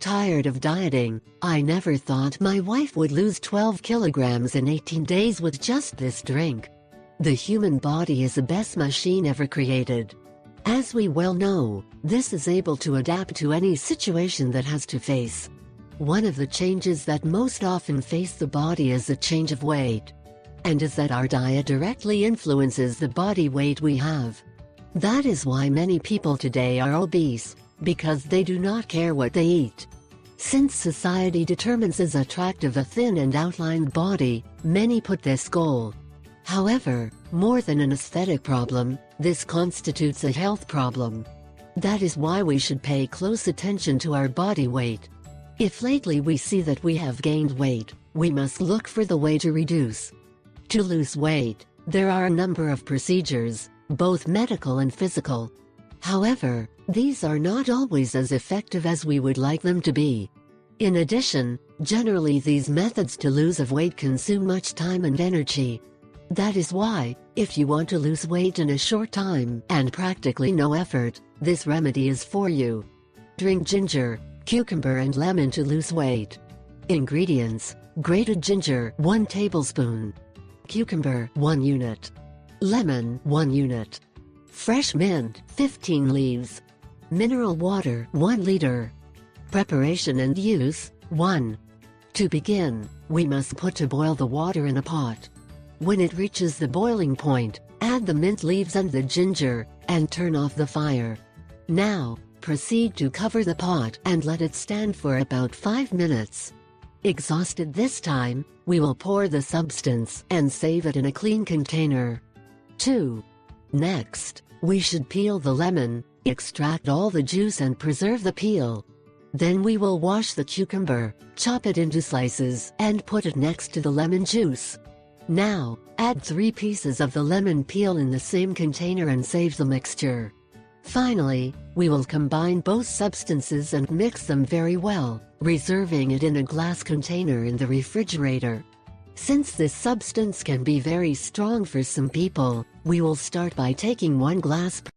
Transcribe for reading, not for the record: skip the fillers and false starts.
Tired of dieting? I never thought my wife would lose 12 kilograms in 18 days with just this drink. The human body is the best machine ever created. As we well know, this is able to adapt to any situation that has to face. One of the changes that most often face the body is the change of weight. And is that our diet directly influences the body weight we have. That is why many people today are obese, because they do not care what they eat. Since society determines as attractive a thin and outlined body, many put this goal. However, more than an aesthetic problem, this constitutes a health problem. That is why we should pay close attention to our body weight. If lately we see that we have gained weight, we must look for the way to reduce. To lose weight, there are a number of procedures, both medical and physical. However, these are not always as effective as we would like them to be. In addition, generally these methods to lose of weight consume much time and energy. That is why, if you want to lose weight in a short time and practically no effort, this remedy is for you. Drink ginger, cucumber and lemon to lose weight. Ingredients: grated ginger 1 tablespoon, cucumber 1 unit, lemon 1 unit, fresh mint 15 leaves, mineral water 1 liter. Preparation and use: 1. To begin, we must put to boil the water in a pot. When it reaches the boiling point, add the mint leaves and the ginger, and turn off the fire. Now, proceed to cover the pot and let it stand for about 5 minutes. Exhausted this time, we will pour the substance and save it in a clean container. 2. Next, we should peel the lemon, extract all the juice and preserve the peel. Then we will wash the cucumber, chop it into slices, and put it next to the lemon juice. Now, add 3 pieces of the lemon peel in the same container and save the mixture. Finally, we will combine both substances and mix them very well, reserving it in a glass container in the refrigerator. Since this substance can be very strong for some people, we will start by taking 1 glass per